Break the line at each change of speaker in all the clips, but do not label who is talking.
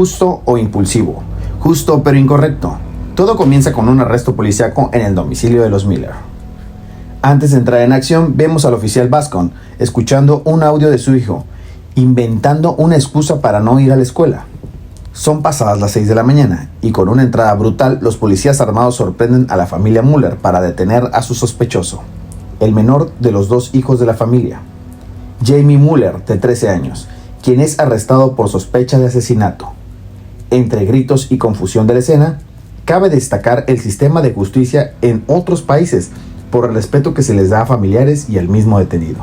justo o impulsivo, justo pero incorrecto. Todo comienza con un arresto policíaco en el domicilio de los Miller. Antes de entrar en acción, vemos al oficial Bascom escuchando un audio de su hijo, inventando una excusa para no ir a la escuela. Son pasadas las 6 de la mañana y con una entrada brutal, los policías armados sorprenden a la familia Muller para detener a su sospechoso, el menor de los dos hijos de la familia, Jamie Muller, de 13 años, quien es arrestado por sospecha de asesinato. Entre gritos y confusión de la escena, cabe destacar el sistema de justicia en otros países por el respeto que se les da a familiares y al mismo detenido.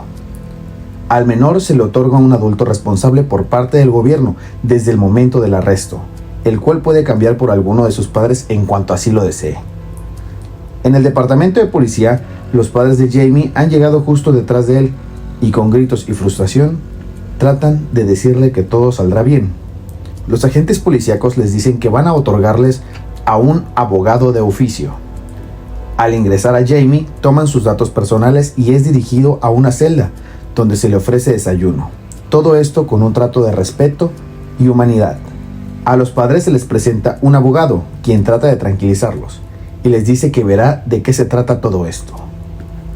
Al menor se le otorga un adulto responsable por parte del gobierno desde el momento del arresto, el cual puede cambiar por alguno de sus padres en cuanto así lo desee. En el departamento de policía, los padres de Jamie han llegado justo detrás de él y con gritos y frustración tratan de decirle que todo saldrá bien. Los agentes policíacos les dicen que van a otorgarles a un abogado de oficio. Al ingresar a Jamie, toman sus datos personales y es dirigido a una celda donde se le ofrece desayuno. Todo esto con un trato de respeto y humanidad. A los padres se les presenta un abogado, quien trata de tranquilizarlos, y les dice que verá de qué se trata todo esto.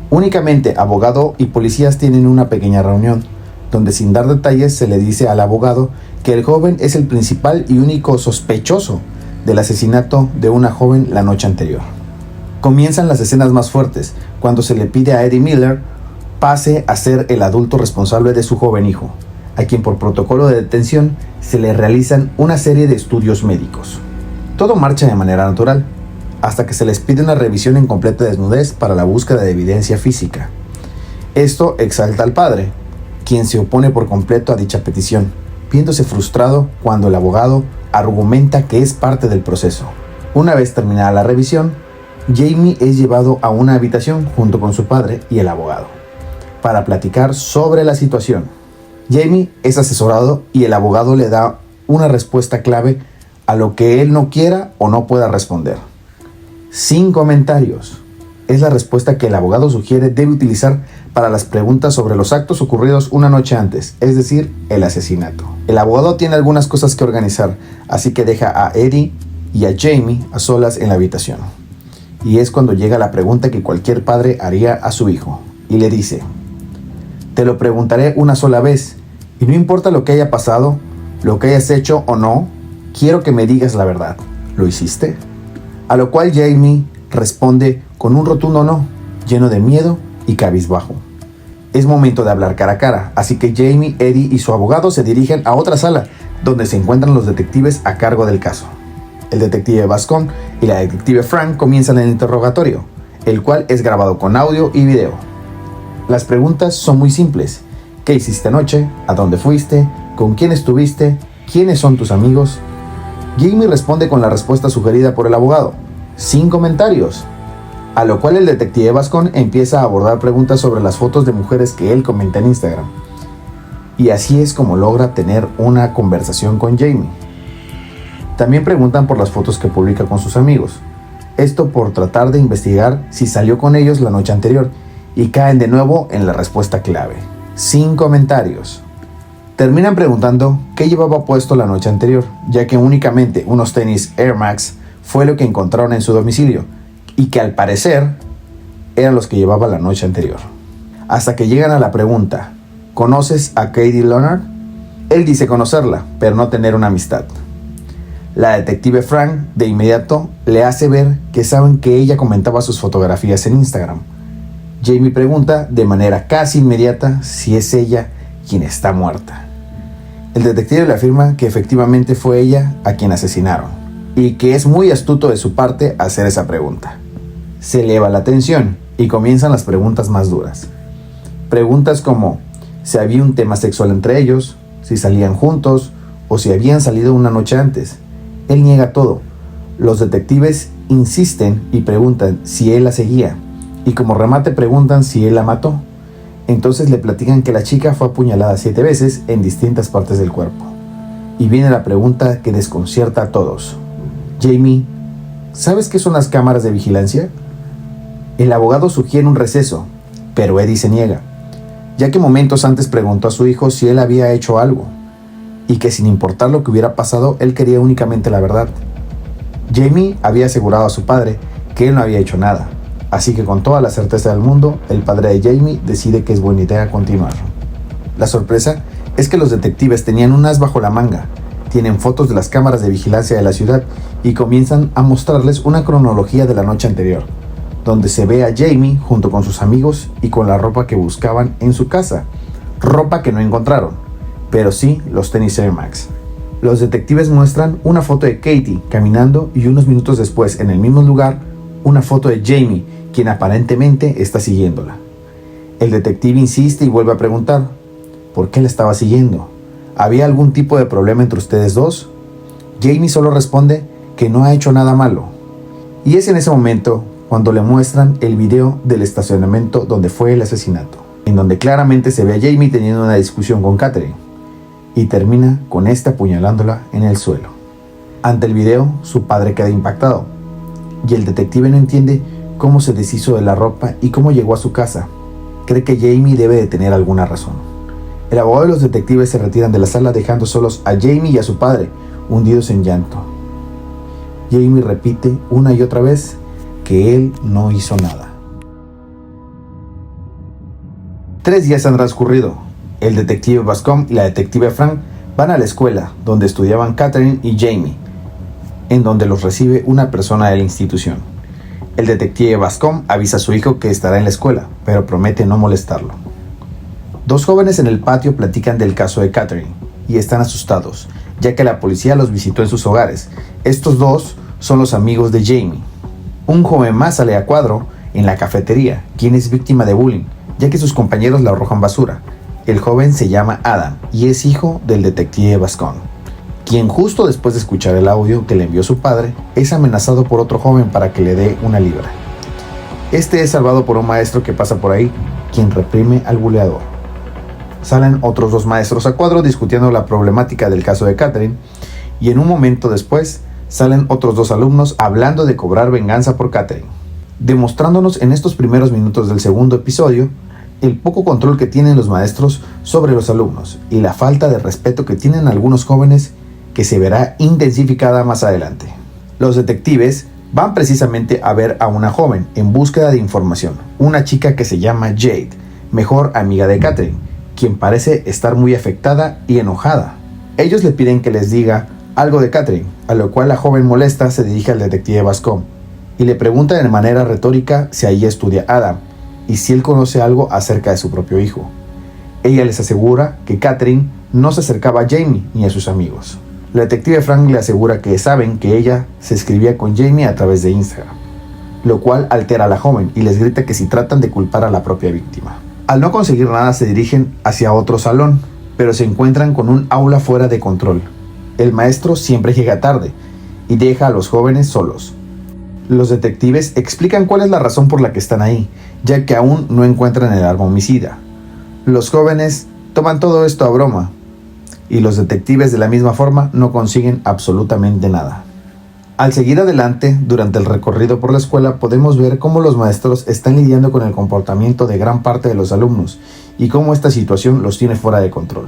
Únicamente abogado y policías tienen una pequeña reunión, donde sin dar detalles se le dice al abogado que el joven es el principal y único sospechoso del asesinato de una joven la noche anterior. Comienzan las escenas más fuertes, cuando se le pide a Eddie Miller pase a ser el adulto responsable de su joven hijo, a quien por protocolo de detención se le realizan una serie de estudios médicos. Todo marcha de manera natural, hasta que se les pide una revisión en completa desnudez para la búsqueda de evidencia física. Esto exalta al padre, quien se opone por completo a dicha petición, viéndose frustrado cuando el abogado argumenta que es parte del proceso. Una vez terminada la revisión, Jamie es llevado a una habitación junto con su padre y el abogado para platicar sobre la situación. Jamie es asesorado y el abogado le da una respuesta clave a lo que él no quiera o no pueda responder. Sin comentarios. Es la respuesta que el abogado sugiere debe utilizar para las preguntas sobre los actos ocurridos una noche antes, es decir, el asesinato. El abogado tiene algunas cosas que organizar, así que deja a Eddie y a Jamie a solas en la habitación. Y es cuando llega la pregunta que cualquier padre haría a su hijo, y le dice: te lo preguntaré una sola vez, y no importa lo que haya pasado, lo que hayas hecho o no, quiero que me digas la verdad. ¿Lo hiciste? A lo cual Jamie responde con un rotundo no, lleno de miedo y cabizbajo. Es momento de hablar cara a cara, así que Jamie, Eddie y su abogado se dirigen a otra sala, donde se encuentran los detectives a cargo del caso. El detective Bascom y la detective Frank comienzan el interrogatorio, el cual es grabado con audio y video. Las preguntas son muy simples. ¿Qué hiciste anoche? ¿A dónde fuiste? ¿Con quién estuviste? ¿Quiénes son tus amigos? Jamie responde con la respuesta sugerida por el abogado, sin comentarios. A lo cual el detective Bascom empieza a abordar preguntas sobre las fotos de mujeres que él comenta en Instagram. Y así es como logra tener una conversación con Jamie. También preguntan por las fotos que publica con sus amigos. Esto por tratar de investigar si salió con ellos la noche anterior, y caen de nuevo en la respuesta clave, sin comentarios. Terminan preguntando qué llevaba puesto la noche anterior, ya que únicamente unos tenis Air Max fue lo que encontraron en su domicilio, y que al parecer eran los que llevaba la noche anterior. Hasta que llegan a la pregunta: ¿conoces a Katie Leonard? Él dice conocerla, pero no tener una amistad. La detective Frank de inmediato le hace ver que saben que ella comentaba sus fotografías en Instagram. Jamie pregunta de manera casi inmediata si es ella quien está muerta. El detective le afirma que efectivamente fue ella a quien asesinaron y que es muy astuto de su parte hacer esa pregunta. Se eleva la tensión y comienzan las preguntas más duras. Preguntas como si había un tema sexual entre ellos, si salían juntos o si habían salido una noche antes. Él niega todo. Los detectives insisten y preguntan si él la seguía. Y como remate preguntan si él la mató. Entonces le platican que la chica fue apuñalada 7 veces en distintas partes del cuerpo. Y viene la pregunta que desconcierta a todos. Jamie, ¿sabes qué son las cámaras de vigilancia? El abogado sugiere un receso, pero Eddie se niega, ya que momentos antes preguntó a su hijo si él había hecho algo. y que sin importar lo que hubiera pasado, él quería únicamente la verdad. Jamie había asegurado a su padre que él no había hecho nada, así que con toda la certeza del mundo, el padre de Jamie decide que es buena idea continuar. La sorpresa es que los detectives tenían un as bajo la manga, tienen fotos de las cámaras de vigilancia de la ciudad y comienzan a mostrarles una cronología de la noche anterior, donde se ve a Jamie junto con sus amigos y con la ropa que buscaban en su casa, ropa que no encontraron, pero sí los tenis Air Max. Los detectives muestran una foto de Katie caminando y unos minutos después, en el mismo lugar, una foto de Jamie, quien aparentemente está siguiéndola. El detective insiste y vuelve a preguntar, ¿por qué la estaba siguiendo? ¿Había algún tipo de problema entre ustedes dos? Jamie solo responde que no ha hecho nada malo. Y es en ese momento cuando le muestran el video del estacionamiento donde fue el asesinato, en donde claramente se ve a Jamie teniendo una discusión con Catherine, y termina con esta apuñalándola en el suelo. Ante el video, su padre queda impactado, y el detective no entiende cómo se deshizo de la ropa y cómo llegó a su casa. Cree que Jamie debe de tener alguna razón. El abogado y los detectives se retiran de la sala dejando solos a Jamie y a su padre, hundidos en llanto. Jamie repite una y otra vez que él no hizo nada. 3 días han transcurrido. El detective Bascom y la detective Frank van a la escuela donde estudiaban Catherine y Jamie, en donde los recibe una persona de la institución. El detective Bascom avisa a su hijo que estará en la escuela, pero promete no molestarlo. 2 jóvenes en el patio platican del caso de Catherine y están asustados, ya que la policía los visitó en sus hogares. Estos 2 son los amigos de Jamie. Un joven más sale a cuadro en la cafetería, quien es víctima de bullying, ya que sus compañeros le arrojan basura. El joven se llama Adam y es hijo del detective Bascom, quien justo después de escuchar el audio que le envió su padre, es amenazado por otro joven para que le dé una libra. Este es salvado por un maestro que pasa por ahí, quien reprime al buleador. Salen otros 2 maestros a cuadro discutiendo la problemática del caso de Catherine, y en un momento después salen otros 2 alumnos hablando de cobrar venganza por Catherine, demostrándonos en estos primeros minutos del segundo episodio el poco control que tienen los maestros sobre los alumnos y la falta de respeto que tienen algunos jóvenes, que se verá intensificada más adelante. Los detectives van precisamente a ver a una joven en búsqueda de información, una chica que se llama Jade, mejor amiga de Catherine, quien parece estar muy afectada y enojada. Ellos le piden que les diga algo de Catherine, a lo cual la joven molesta se dirige al detective Bascom y le pregunta de manera retórica si ahí estudia Adam y si él conoce algo acerca de su propio hijo. Ella les asegura que Catherine no se acercaba a Jamie ni a sus amigos. La detective Frank le asegura que saben que ella se escribía con Jamie a través de Instagram, lo cual altera a la joven y les grita que si tratan de culpar a la propia víctima. Al no conseguir nada se dirigen hacia otro salón, pero se encuentran con un aula fuera de control. El maestro siempre llega tarde y deja a los jóvenes solos. Los detectives explican cuál es la razón por la que están ahí, ya que aún no encuentran el arma homicida. Los jóvenes toman todo esto a broma, y los detectives de la misma forma no consiguen absolutamente nada. Al seguir adelante, durante el recorrido por la escuela podemos ver cómo los maestros están lidiando con el comportamiento de gran parte de los alumnos y cómo esta situación los tiene fuera de control.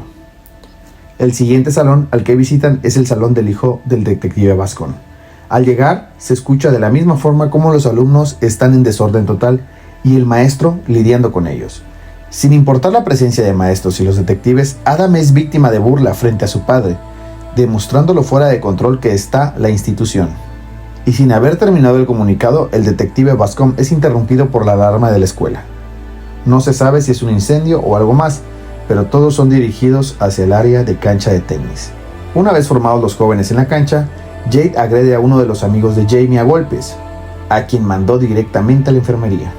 El siguiente salón al que visitan es el salón del hijo del detective Bascom. Al llegar, se escucha de la misma forma cómo los alumnos están en desorden total y el maestro lidiando con ellos. Sin importar la presencia de maestros y los detectives, Adam es víctima de burla frente a su padre, demostrando lo fuera de control que está la institución. Y sin haber terminado el comunicado, el detective Bascom es interrumpido por la alarma de la escuela. No se sabe si es un incendio o algo más, pero todos son dirigidos hacia el área de cancha de tenis. Una vez formados los jóvenes en la cancha, Jade agrede a uno de los amigos de Jamie a golpes, a quien mandó directamente a la enfermería.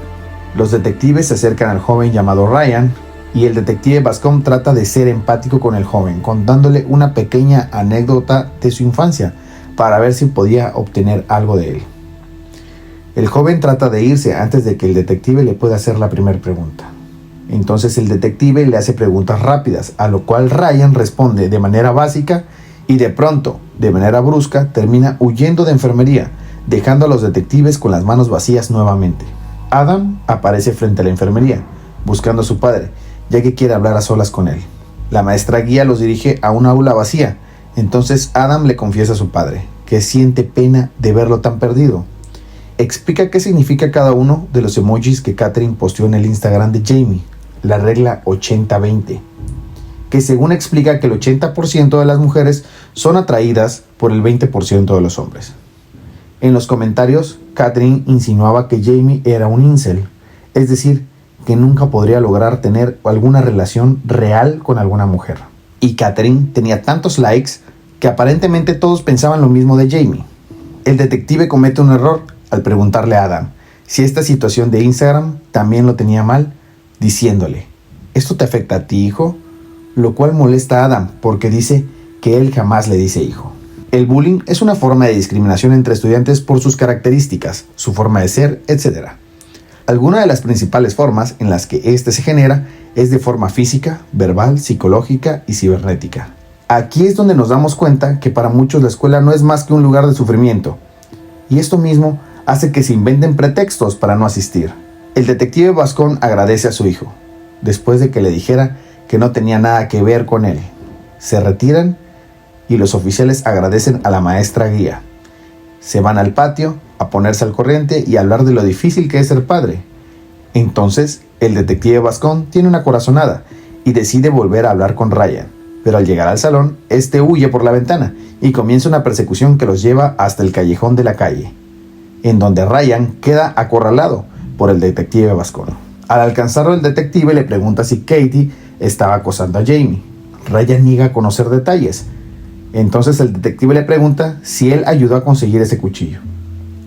Los detectives se acercan al joven llamado Ryan y el detective Bascom trata de ser empático con el joven, contándole una pequeña anécdota de su infancia para ver si podía obtener algo de él. El joven trata de irse antes de que el detective le pueda hacer la primera pregunta. Entonces el detective le hace preguntas rápidas, a lo cual Ryan responde de manera básica y de pronto, de manera brusca, termina huyendo de enfermería, dejando a los detectives con las manos vacías nuevamente. Adam aparece frente a la enfermería, buscando a su padre, ya que quiere hablar a solas con él. La maestra guía los dirige a un aula vacía. Entonces Adam le confiesa a su padre que siente pena de verlo tan perdido. Explica qué significa cada uno de los emojis que Catherine posteó en el Instagram de Jamie, la regla 80-20, que según explica que el 80% de las mujeres son atraídas por el 20% de los hombres. En los comentarios, Catherine insinuaba que Jamie era un incel, es decir, que nunca podría lograr tener alguna relación real con alguna mujer. Y Catherine tenía tantos likes que aparentemente todos pensaban lo mismo de Jamie. El detective comete un error al preguntarle a Adam si esta situación de Instagram también lo tenía mal, diciéndole: ¿esto te afecta a ti, hijo? Lo cual molesta a Adam porque dice que él jamás le dice hijo. El bullying es una forma de discriminación entre estudiantes por sus características, su forma de ser, etc. Alguna de las principales formas en las que este se genera es de forma física, verbal, psicológica y cibernética. Aquí es donde nos damos cuenta que para muchos la escuela no es más que un lugar de sufrimiento, y esto mismo hace que se inventen pretextos para no asistir. El detective Bascón agradece a su hijo, después de que le dijera que no tenía nada que ver con él. Se retiran y los oficiales agradecen a la maestra guía. Se van al patio a ponerse al corriente y a hablar de lo difícil que es ser padre. Entonces, el detective Bascón tiene una corazonada y decide volver a hablar con Ryan, pero al llegar al salón, este huye por la ventana y comienza una persecución que los lleva hasta el callejón de la calle, en donde Ryan queda acorralado por el detective Bascón. Al alcanzarlo, el detective le pregunta si Katie estaba acosando a Jamie. Ryan niega a conocer detalles. Entonces el detective le pregunta si él ayudó a conseguir ese cuchillo.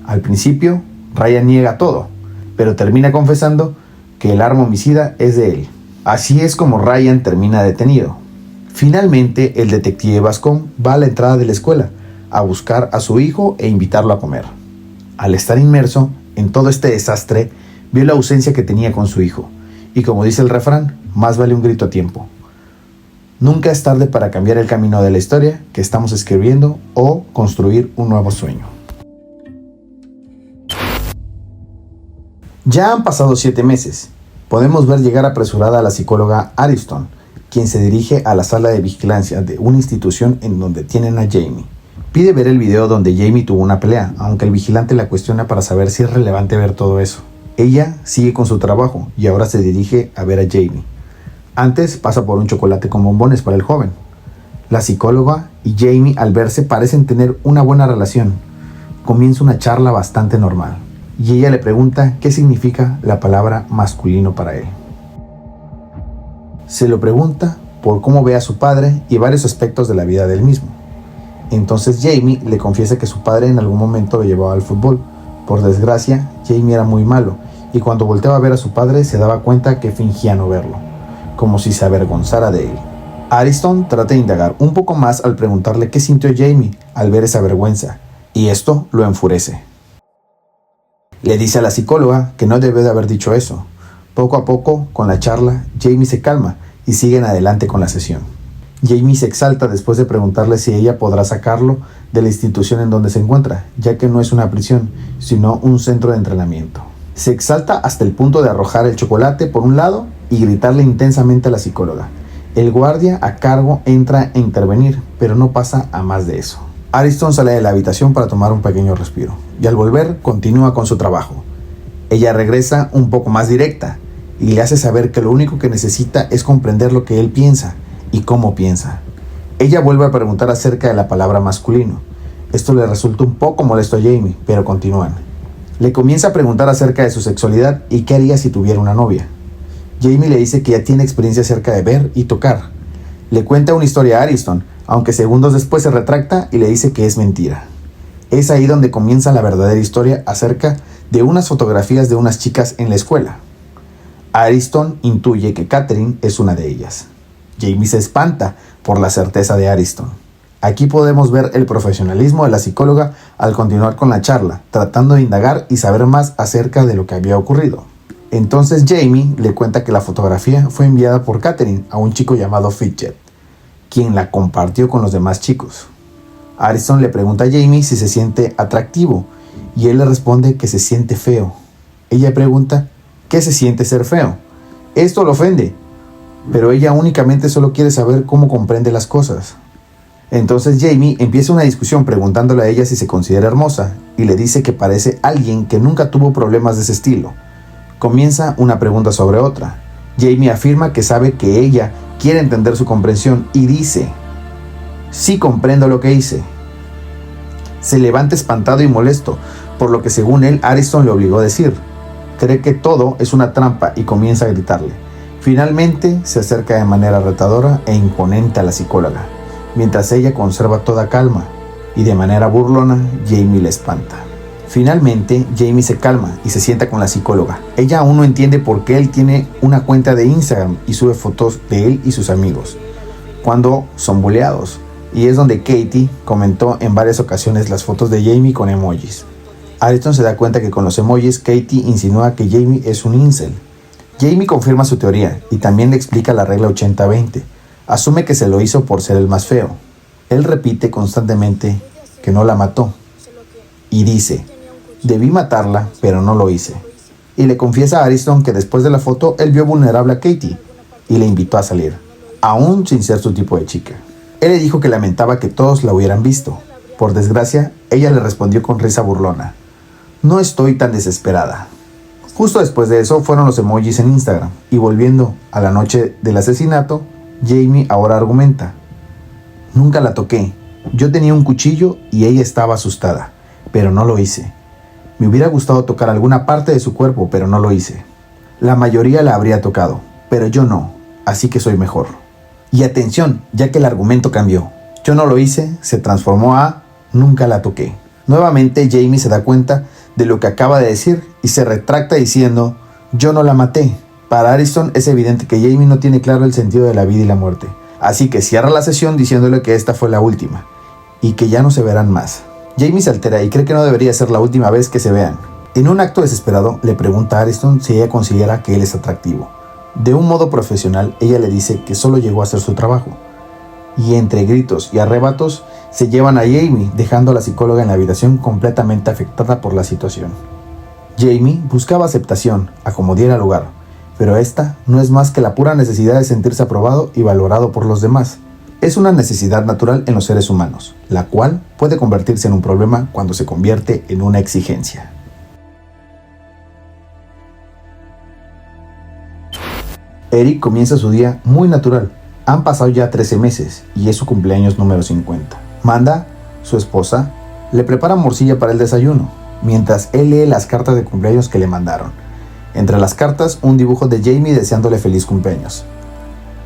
Al principio, Ryan niega todo, pero termina confesando que el arma homicida es de él. Así es como Ryan termina detenido. Finalmente, el detective Bascón va a la entrada de la escuela a buscar a su hijo e invitarlo a comer. Al estar inmerso en todo este desastre, vio la ausencia que tenía con su hijo, y como dice el refrán, más vale un grito a tiempo. Nunca es tarde para cambiar el camino de la historia que estamos escribiendo o construir un nuevo sueño. Ya han pasado 7 meses. Podemos ver llegar apresurada a la psicóloga Ariston, quien se dirige a la sala de vigilancia de una institución en donde tienen a Jamie. Pide ver el video donde Jamie tuvo una pelea, aunque el vigilante la cuestiona para saber si es relevante ver todo eso. Ella sigue con su trabajo y ahora se dirige a ver a Jamie. Antes pasa por un chocolate con bombones para el joven. La psicóloga y Jamie, al verse, parecen tener una buena relación. Comienza una charla bastante normal, y ella le pregunta qué significa la palabra masculino para él. Se lo pregunta por cómo ve a su padre y varios aspectos de la vida del mismo. Entonces Jamie le confiesa que su padre en algún momento lo llevaba al fútbol. Por desgracia, Jamie era muy malo, y cuando volteaba a ver a su padre se daba cuenta que fingía no verlo, como si se avergonzara de él. Ariston trata de indagar un poco más al preguntarle qué sintió Jamie al ver esa vergüenza, y esto lo enfurece. Le dice a la psicóloga que no debe de haber dicho eso. Poco a poco, con la charla, Jamie se calma y siguen adelante con la sesión. Jamie se exalta después de preguntarle si ella podrá sacarlo de la institución en donde se encuentra, ya que no es una prisión, sino un centro de entrenamiento. Se exalta hasta el punto de arrojar el chocolate por un lado y gritarle intensamente a la psicóloga. El guardia a cargo entra a intervenir, pero no pasa a más de eso. Ariston sale de la habitación para tomar un pequeño respiro, y al volver continúa con su trabajo. Ella regresa un poco más directa y le hace saber que lo único que necesita es comprender lo que él piensa y cómo piensa. Ella vuelve a preguntar acerca de la palabra masculino. Esto le resulta un poco molesto a Jamie, pero continúan. Le comienza a preguntar acerca de su sexualidad y qué haría si tuviera una novia. Jamie le dice que ya tiene experiencia acerca de ver y tocar. Le cuenta una historia a Ariston, aunque segundos después se retracta y le dice que es mentira. Es ahí donde comienza la verdadera historia acerca de unas fotografías de unas chicas en la escuela. Ariston intuye que Catherine es una de ellas. Jamie se espanta por la certeza de Ariston. Aquí podemos ver el profesionalismo de la psicóloga al continuar con la charla, tratando de indagar y saber más acerca de lo que había ocurrido. Entonces Jamie le cuenta que la fotografía fue enviada por Catherine a un chico llamado Fidget, quien la compartió con los demás chicos. Ariston le pregunta a Jamie si se siente atractivo y él le responde que se siente feo. Ella pregunta, ¿qué se siente ser feo? Esto lo ofende. pero ella únicamente solo quiere saber cómo comprende las cosas. Entonces Jamie empieza una discusión preguntándole a ella si se considera hermosa y le dice que parece alguien que nunca tuvo problemas de ese estilo. Comienza una pregunta sobre otra. Jamie afirma que sabe que ella quiere entender su comprensión y dice: sí comprendo lo que hice. Se levanta espantado y molesto, por lo que según él Ariston le obligó a decir. Cree que todo es una trampa y comienza a gritarle. Finalmente se acerca de manera retadora e imponente a la psicóloga, mientras ella conserva toda calma, y de manera burlona Jamie le espanta. Finalmente Jamie se calma y se sienta con la psicóloga. Ella aún no entiende por qué él tiene una cuenta de Instagram y sube fotos de él y sus amigos, cuando son buleados, y es donde Katie comentó en varias ocasiones las fotos de Jamie con emojis. Ariston se da cuenta que con los emojis Katie insinúa que Jamie es un incel. Jamie confirma su teoría y también le explica la regla 80-20. Asume que se lo hizo por ser el más feo. Él repite constantemente que no la mató y dice: debí matarla, pero no lo hice. Y le confiesa a Ariston que después de la foto él vio vulnerable a Katie y le invitó a salir, aún sin ser su tipo de chica. Él le dijo que lamentaba que todos la hubieran visto. Por desgracia, ella le respondió con risa burlona: no estoy tan desesperada. Justo después de eso fueron los emojis en Instagram, y volviendo a la noche del asesinato, Jamie ahora argumenta: nunca la toqué, yo tenía un cuchillo y ella estaba asustada, pero no lo hice. Me hubiera gustado tocar alguna parte de su cuerpo, pero no lo hice. La mayoría la habría tocado, pero yo no, así que soy mejor. Y atención, ya que el argumento cambió. Yo no lo hice, se transformó a nunca la toqué. Nuevamente Jamie se da cuenta de lo que acaba de decir y se retracta diciendo: yo no la maté. Para Ariston es evidente que Jamie no tiene claro el sentido de la vida y la muerte, así que cierra la sesión diciéndole que esta fue la última y que ya no se verán más. Jamie se altera y cree que no debería ser la última vez que se vean. En un acto desesperado le pregunta a Ariston si ella considera que él es atractivo. De un modo profesional, ella le dice que solo llegó a hacer su trabajo. Y entre gritos y arrebatos se llevan a Jamie, dejando a la psicóloga en la habitación completamente afectada por la situación. Jamie buscaba aceptación a como diera lugar, pero esta no es más que la pura necesidad de sentirse aprobado y valorado por los demás. Es una necesidad natural en los seres humanos, la cual puede convertirse en un problema cuando se convierte en una exigencia. Eric comienza su día muy natural. Han pasado ya 13 meses y es su cumpleaños número 50. Amanda, su esposa, le prepara morcilla para el desayuno, mientras él lee las cartas de cumpleaños que le mandaron. Entre las cartas, un dibujo de Jamie deseándole feliz cumpleaños.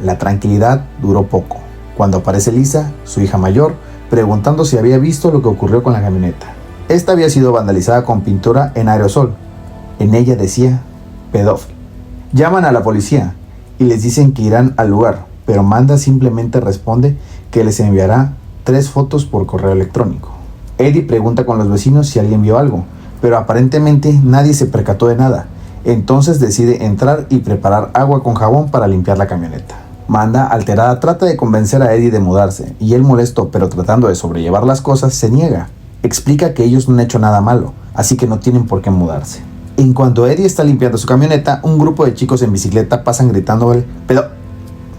La tranquilidad duró poco, cuando aparece Lisa, su hija mayor, preguntando si había visto lo que ocurrió con la camioneta. Esta había sido vandalizada con pintura en aerosol. En ella decía pedófilo. Llaman a la policía y les dicen que irán al lugar, pero Amanda simplemente responde que les enviará 3 fotos por correo electrónico. Eddie pregunta con los vecinos si alguien vio algo, pero aparentemente nadie se percató de nada. Entonces decide entrar y preparar agua con jabón para limpiar la camioneta. Amanda, alterada, trata de convencer a Eddie de mudarse, y él, molesto pero tratando de sobrellevar las cosas, se niega. Explica que ellos no han hecho nada malo, así que no tienen por qué mudarse. En cuanto Eddie está limpiando su camioneta, un grupo de chicos en bicicleta pasan gritándole pero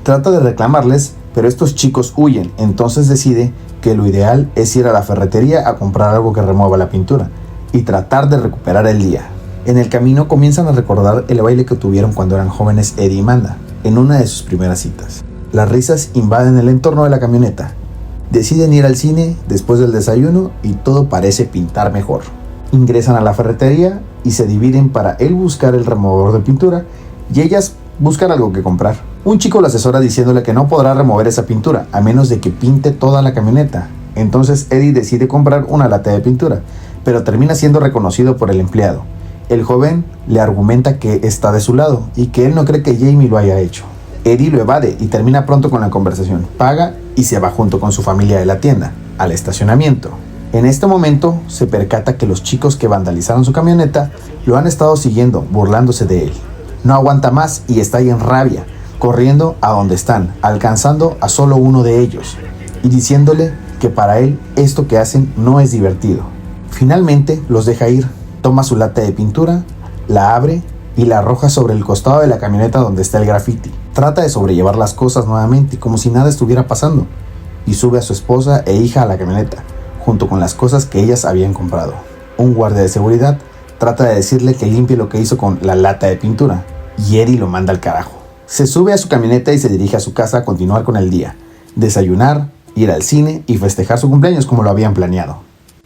trata de reclamarles, pero estos chicos huyen. Entonces decide que lo ideal es ir a la ferretería a comprar algo que remueva la pintura y tratar de recuperar el día. En el camino comienzan a recordar el baile que tuvieron cuando eran jóvenes Eddie y Amanda, en una de sus primeras citas. Las risas invaden el entorno de la camioneta. Deciden ir al cine después del desayuno y todo parece pintar mejor. Ingresan a la ferretería y se dividen para él buscar el removedor de pintura y ellas buscar algo que comprar. Un chico lo asesora diciéndole que no podrá remover esa pintura a menos de que pinte toda la camioneta. Entonces Eddie decide comprar una lata de pintura, pero termina siendo reconocido por el empleado. El joven le argumenta que está de su lado y que él no cree que Jamie lo haya hecho. Eddie lo evade y termina pronto con la conversación. Paga y se va junto con su familia de la tienda, al estacionamiento. En este momento se percata que los chicos que vandalizaron su camioneta lo han estado siguiendo, burlándose de él. No aguanta más y está ahí en rabia, corriendo a donde están, alcanzando a solo uno de ellos y diciéndole que para él esto que hacen no es divertido. Finalmente los deja ir, toma su lata de pintura, la abre y la arroja sobre el costado de la camioneta donde está el graffiti. Trata de sobrellevar las cosas nuevamente, como si nada estuviera pasando, y sube a su esposa e hija a la camioneta, junto con las cosas que ellas habían comprado. Un guardia de seguridad trata de decirle que limpie lo que hizo con la lata de pintura, y Eddie lo manda al carajo. Se sube a su camioneta y se dirige a su casa a continuar con el día, desayunar, ir al cine y festejar su cumpleaños como lo habían planeado.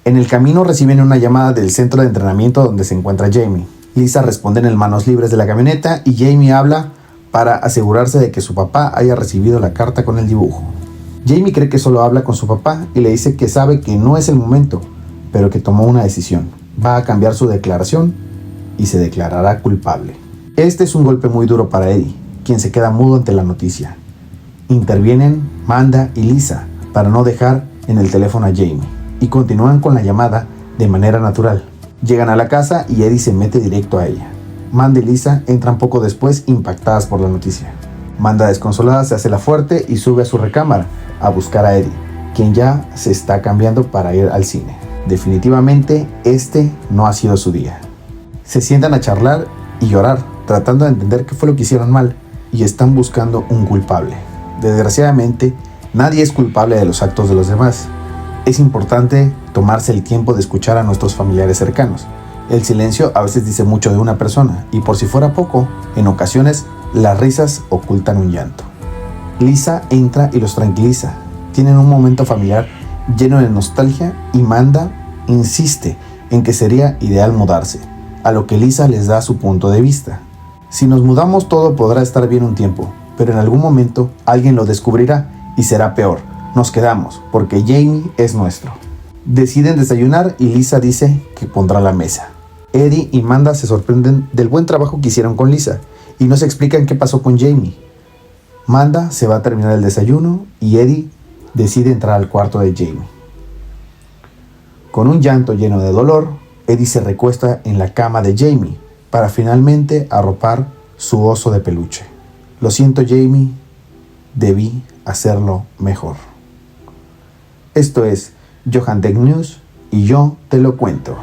En el camino reciben una llamada del centro de entrenamiento donde se encuentra Jamie. Lisa responde en el manos libres de la camioneta y Jamie habla para asegurarse de que su papá haya recibido la carta con el dibujo. Jamie cree que solo habla con su papá y le dice que sabe que no es el momento, pero que tomó una decisión. Va a cambiar su declaración y se declarará culpable. Este es un golpe muy duro para Eddie, quien se queda mudo ante la noticia. Intervienen Manda y Lisa para no dejar en el teléfono a Jamie y continúan con la llamada de manera natural. Llegan a la casa y Eddie se mete directo a ella. Manda y Lisa entran poco después impactadas por la noticia. Manda desconsolada se hace la fuerte y sube a su recámara a buscar a Eddie, quien ya se está cambiando para ir al cine. Definitivamente este no ha sido su día. Se sientan a charlar y llorar, tratando de entender qué fue lo que hicieron mal y están buscando un culpable. Desgraciadamente, nadie es culpable de los actos de los demás. Es importante tomarse el tiempo de escuchar a nuestros familiares cercanos. El silencio a veces dice mucho de una persona y por si fuera poco, en ocasiones las risas ocultan un llanto. Lisa entra y los tranquiliza. Tienen un momento familiar lleno de nostalgia y Manda insiste en que sería ideal mudarse, a lo que Lisa les da su punto de vista. Si nos mudamos todo podrá estar bien un tiempo, pero en algún momento alguien lo descubrirá y será peor. Nos quedamos, porque Jamie es nuestro. Deciden desayunar y Lisa dice que pondrá la mesa. Eddie y Manda se sorprenden del buen trabajo que hicieron con Lisa y no se explican qué pasó con Jamie. Manda se va a terminar el desayuno y Eddie decide entrar al cuarto de Jamie. Con un llanto lleno de dolor, Eddie se recuesta en la cama de Jamie para finalmente arropar su oso de peluche. Lo siento, Jamie, debí hacerlo mejor. Esto es Johan Tech News y yo te lo cuento.